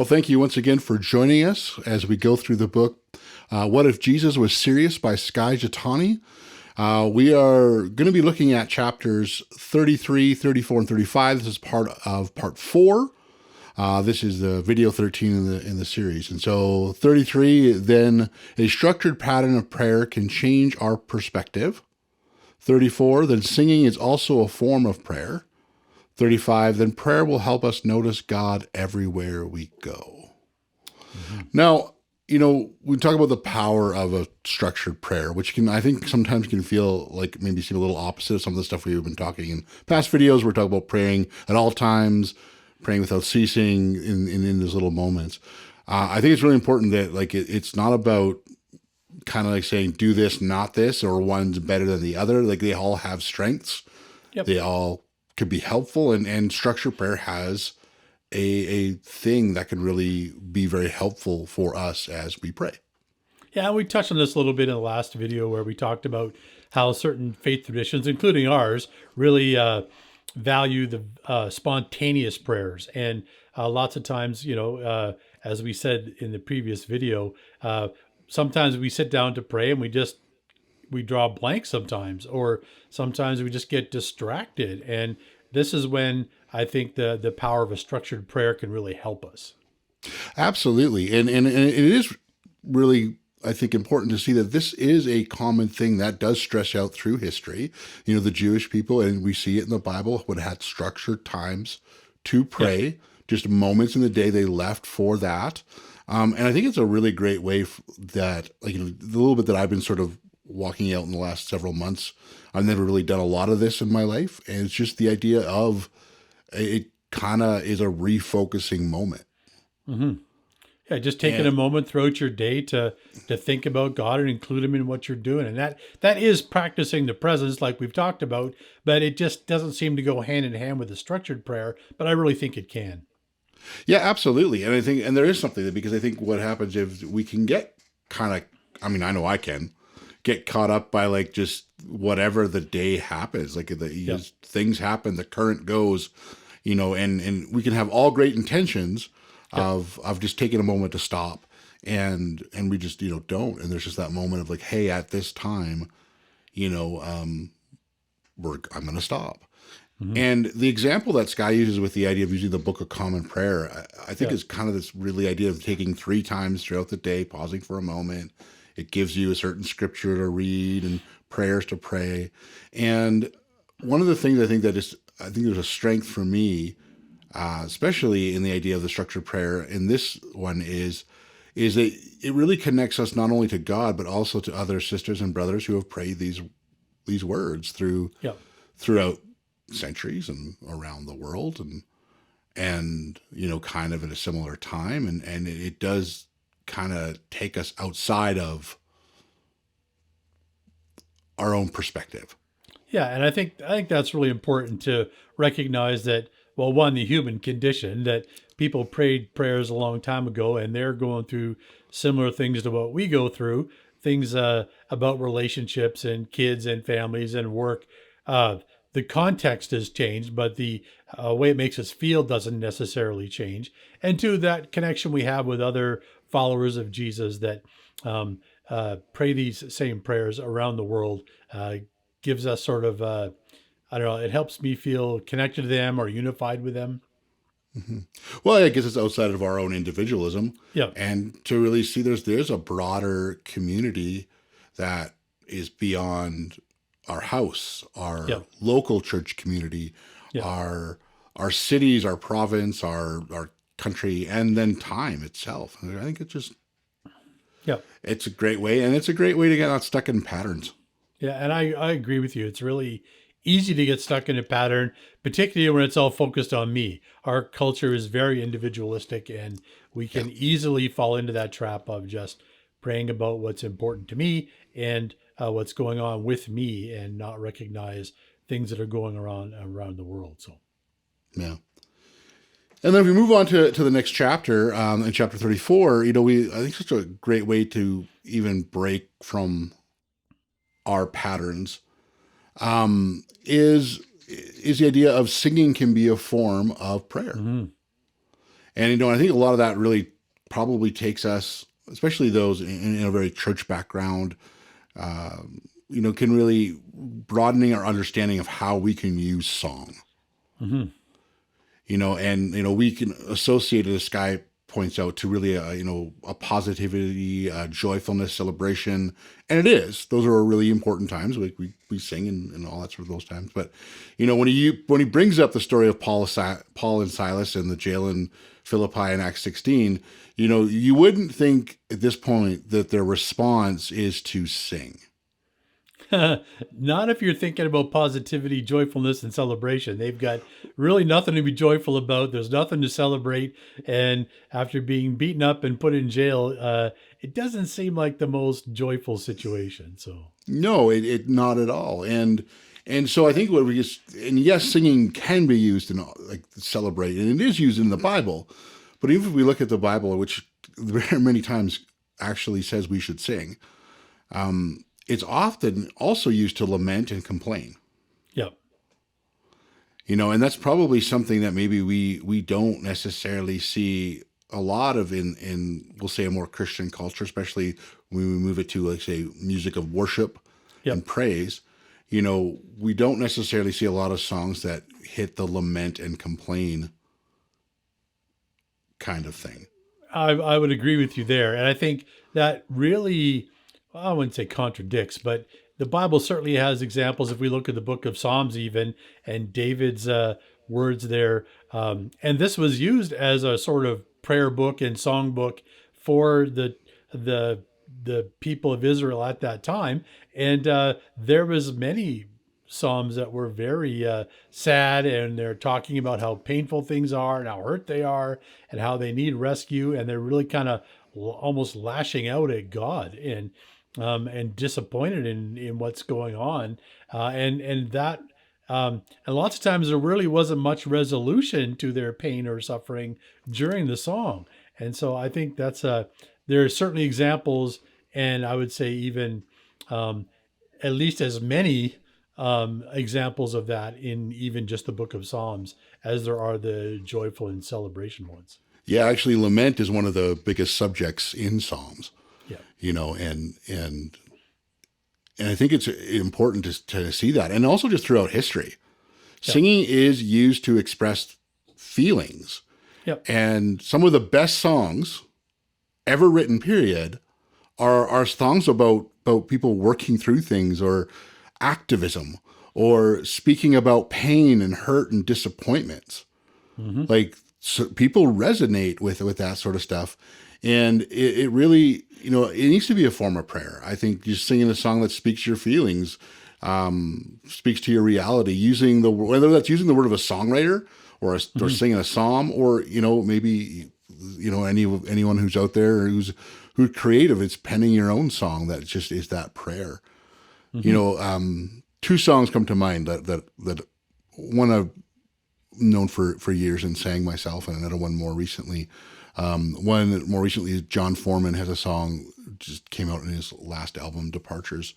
Well, thank you once again for joining us as we go through the book, What If Jesus Was Serious by Skye Jethani. We are going to be looking at chapters 33, 34, and 35. This is part of part 4. This is the video 13 in the series. And so 33, then a structured pattern of prayer can change our perspective. 34, then singing is also a form of prayer. 35, then prayer will help us notice God everywhere we go. Mm-hmm. Now, we talk about the power of a structured prayer, which I think sometimes can feel like maybe seem a little opposite of some of the stuff we've been talking in past videos. We're talking about praying at all times, praying without ceasing in those little moments. I think it's really important that it's not about kind of like saying do this, not this, or one's better than the other. Like they all have strengths. Yep. They all could be helpful, and structured prayer has a thing that can really be very helpful for us as we pray. Yeah, we touched on this a little bit in the last video where we talked about how certain faith traditions, including ours, really value the spontaneous prayers. And lots of times, as we said in the previous video, sometimes we sit down to pray and we draw blank sometimes, or sometimes we just get distracted. And this is when I think the power of a structured prayer can really help us. Absolutely. And it is really, I think, important to see that this is a common thing that does stretch out through history. The Jewish people, and we see it in the Bible, would have had structured times to pray, just moments in the day they left for that. And I think it's a really great way that, the little bit that I've been sort of walking out in the last several months, I've never really done a lot of this in my life. And it's just the idea of it kind of is a refocusing moment. Mm-hmm. Yeah, just taking a moment throughout your day to think about God and include him in what you're doing. And that is practicing the presence like we've talked about, but it just doesn't seem to go hand in hand with a structured prayer, but I really think it can. Yeah, absolutely. And I think, and there is something that, because I think what happens if we can get kind of, I know I can get caught up by just whatever the day happens, things happen, the current goes, and we can have all great intentions of just taking a moment to stop, and we just, don't. And there's just that moment of hey, at this time, I'm going to stop. Mm-hmm. And the example that Skye uses with the idea of using the Book of Common Prayer, I think is kind of this really idea of taking 3 times throughout the day, pausing for a moment. It gives you a certain scripture to read and prayers to pray. And one of the things I think there's a strength for me, especially in the idea of the structured prayer in this one is that it really connects us not only to God, but also to other sisters and brothers who have prayed these words throughout centuries and around the world, and kind of at a similar time, and it does kind of take us outside of our own perspective. Yeah, and I think that's really important to recognize that, well, one, the human condition, that people prayed prayers a long time ago and they're going through similar things to what we go through, things about relationships and kids and families and work. The context has changed, but the way it makes us feel doesn't necessarily change. And two, that connection we have with other followers of Jesus that pray these same prayers around the world gives us sort of, it helps me feel connected to them or unified with them. Mm-hmm. Well, I guess it's outside of our own individualism. Yeah. And to really see there's a broader community that is beyond our house, our local church community, our cities, our province, our country, and then time itself. And I think it's just, it's a great way, and it's a great way to get not stuck in patterns. Yeah, and I agree with you. It's really easy to get stuck in a pattern, particularly when it's all focused on me. Our culture is very individualistic, and we can easily fall into that trap of just praying about what's important to me and what's going on with me, and not recognize things that are going around the world. So, yeah. And then if we move on to the next chapter, in chapter 34, I think such a great way to even break from our patterns is the idea of singing can be a form of prayer. Mm-hmm. And, I think a lot of that really probably takes us, especially those in a very church background, can really broadening our understanding of how we can use song. Mm-hmm. And we can associate it, as Skye points out, to really a positivity, joyfulness, celebration, and it is. Those are really important times. We sing and all that sort of those times. But when he brings up the story of Paul and Silas in the jail in Philippi in Acts 16, you wouldn't think at this point that their response is to sing. Not if you're thinking about positivity, joyfulness, and celebration. They've got really nothing to be joyful about. There's nothing to celebrate. And after being beaten up and put in jail, it doesn't seem like the most joyful situation. So No, it not at all. And so I think yes, singing can be used in like celebrate, and it is used in the Bible. But even if we look at the Bible, which very many times actually says we should sing, it's often also used to lament and complain. Yep. And that's probably something that maybe we don't necessarily see a lot of in we'll say a more Christian culture, especially when we move it to, like, say, music of worship and praise. We don't necessarily see a lot of songs that hit the lament and complain kind of thing. I would agree with you there. And I think that really, I wouldn't say contradicts, but the Bible certainly has examples. If we look at the book of Psalms, even, and David's words there, and this was used as a sort of prayer book and song book for the people of Israel at that time. And there was many psalms that were very sad, and they're talking about how painful things are and how hurt they are and how they need rescue, and they're really kind of almost lashing out at God and disappointed in what's going on, and that and lots of times there really wasn't much resolution to their pain or suffering during the song. And so I think there are certainly examples, and I would say even at least as many examples of that in even just the book of Psalms as there are the joyful and celebration ones. Yeah, actually, lament is one of the biggest subjects in Psalms. Yeah. And I think it's important to see that, and also just throughout history, singing is used to express feelings. Yep. And some of the best songs ever written, period, are songs about people working through things, or activism, or speaking about pain and hurt and disappointments. Mm-hmm. Like, so people resonate with that sort of stuff. And it really, it needs to be a form of prayer. I think just singing a song that speaks your feelings, speaks to your reality, whether that's using the word of a songwriter or singing a psalm, or, maybe, anyone who's out there who's creative, it's penning your own song that just is that prayer. Mm-hmm. Two songs come to mind that one I've known for years and sang myself, and another one more recently. One more recently is John Foreman has a song just came out in his last album, Departures,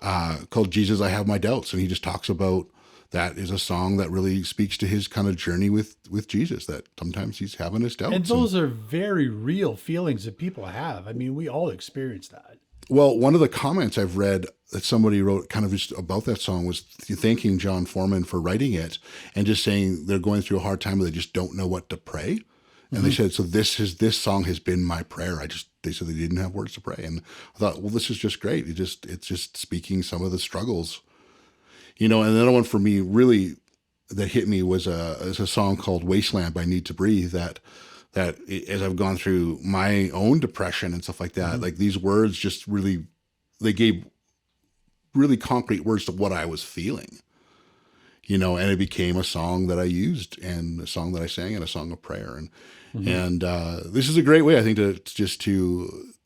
called Jesus, I Have My Doubts. And he just talks about that is a song that really speaks to his kind of journey with Jesus, that sometimes he's having his doubts. And those are very real feelings that people have. I mean, we all experience that. Well, one of the comments I've read that somebody wrote kind of just about that song was thanking John Foreman for writing it, and just saying they're going through a hard time where they just don't know what to pray. And they said, so this song has been my prayer. They said they didn't have words to pray. And I thought, well, this is just great. It's just speaking some of the struggles, and another one for me really that hit me was a song called Wasteland by Need to Breathe, that as I've gone through my own depression and stuff like that, like these words just really, they gave really concrete words to what I was feeling, and it became a song that I used, and a song that I sang, and a song of prayer. And this is a great way, I think, to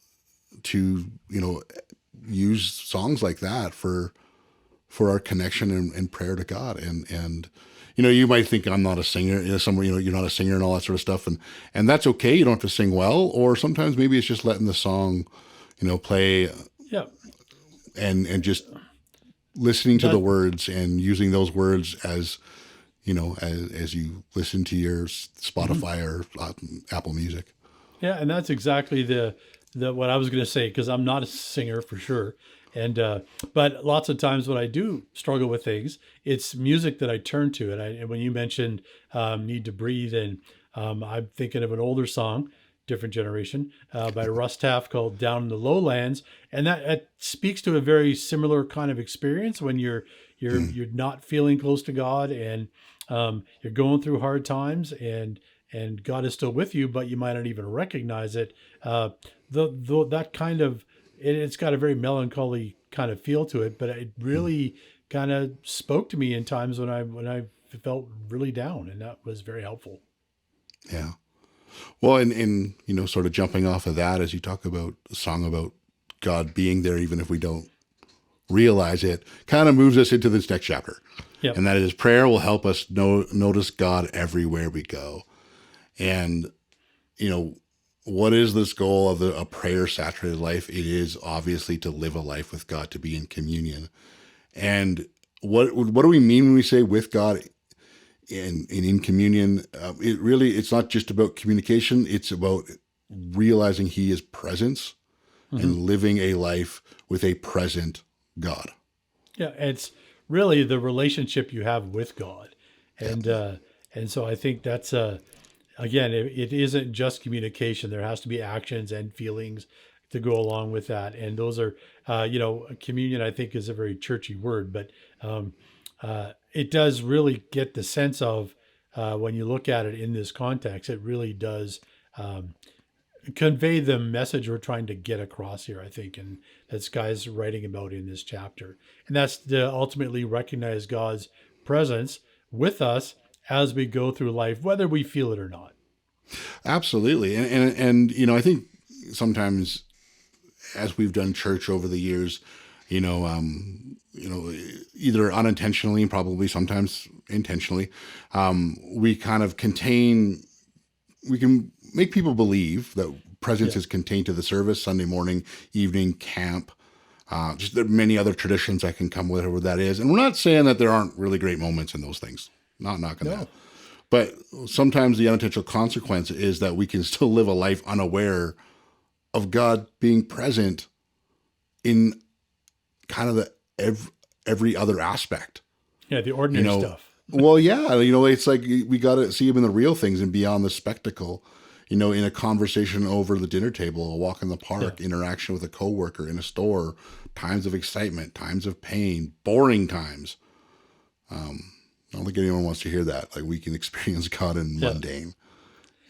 use songs like that for our connection and prayer to God. And you might think I'm not a singer, you're not a singer and all that sort of stuff. And that's okay. You don't have to sing well, or sometimes maybe it's just letting the song, play. Yeah. And just listening to the words and using those words as as you listen to your Spotify or Apple Music. Yeah, and that's exactly the what I was going to say, because I'm not a singer for sure, and but lots of times when I do struggle with things, it's music that I turn to. And when you mentioned "Need to Breathe," and I'm thinking of an older song, different generation, by Russ Taff, called "Down in the Lowlands," and that speaks to a very similar kind of experience when you're not feeling close to God, and you're going through hard times, and God is still with you, but you might not even recognize it. Uh, that kind of it's got a very melancholy kind of feel to it, but it really kind of spoke to me in times when I felt really down, and that was very helpful. Yeah. Well, and sort of jumping off of that, as you talk about a song about God being there, even if we don't realize it, kind of moves us into this next chapter. Yep. And that is, prayer will help us notice God everywhere we go. And, what is this goal of a prayer saturated life? It is obviously to live a life with God, to be in communion. And what do we mean when we say with God and in communion? It's not just about communication. It's about realizing He is presence and living a life with a present God. Yeah, it's really the relationship you have with God, and so I think that's again, it isn't just communication. There has to be actions and feelings to go along with that, and those are communion. I think is a very churchy word, but it does really get the sense of when you look at it in this context, it really does. Convey the message we're trying to get across here, I think, and that Skye's writing about in this chapter. And that's to ultimately recognize God's presence with us as we go through life, whether we feel it or not. Absolutely. And I think sometimes as we've done church over the years, either unintentionally and probably sometimes intentionally, we kind of we can make people believe that presence is contained to the service, Sunday morning, evening, camp. Just there are many other traditions that can come with whatever that is. And we're not saying that there aren't really great moments in those things. Not knocking that. But sometimes the unintentional consequence is that we can still live a life unaware of God being present in kind of every other aspect. Yeah, the ordinary stuff. Well, yeah, it's like we got to see Him in the real things and beyond the spectacle. In a conversation over the dinner table, a walk in the park, interaction with a coworker in a store, times of excitement, times of pain, boring times. I don't think anyone wants to hear that. Like, we can experience God in mundane.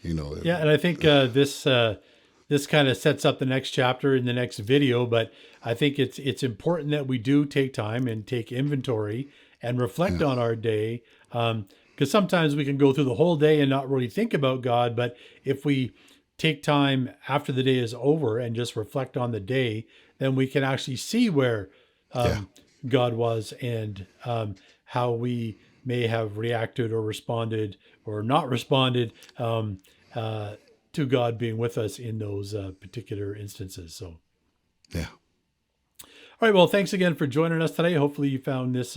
Yeah, and I think this kind of sets up the next chapter in the next video. But I think it's important that we do take time and take inventory and reflect on our day. Because sometimes we can go through the whole day and not really think about God. But if we take time after the day is over and just reflect on the day, then we can actually see where God was, and how we may have reacted or responded or not responded to God being with us in those particular instances. So, yeah. All right. Well, thanks again for joining us today. Hopefully you found this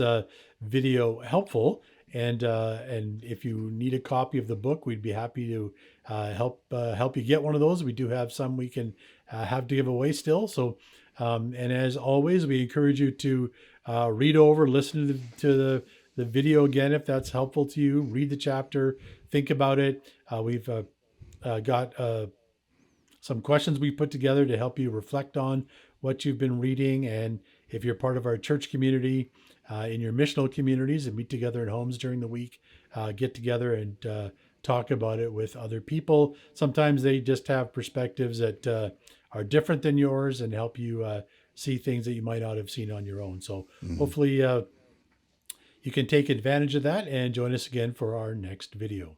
video helpful. And if you need a copy of the book, we'd be happy to help you get one of those. We do have some we can have to give away still. So, and as always, we encourage you to read over, listen to the video again if that's helpful to you. Read the chapter, think about it. We've got some questions we put together to help you reflect on what you've been reading. And if you're part of our church community, in your missional communities, and meet together in homes during the week, get together and talk about it with other people. Sometimes they just have perspectives that are different than yours and help you see things that you might not have seen on your own. So hopefully you can take advantage of that and join us again for our next video.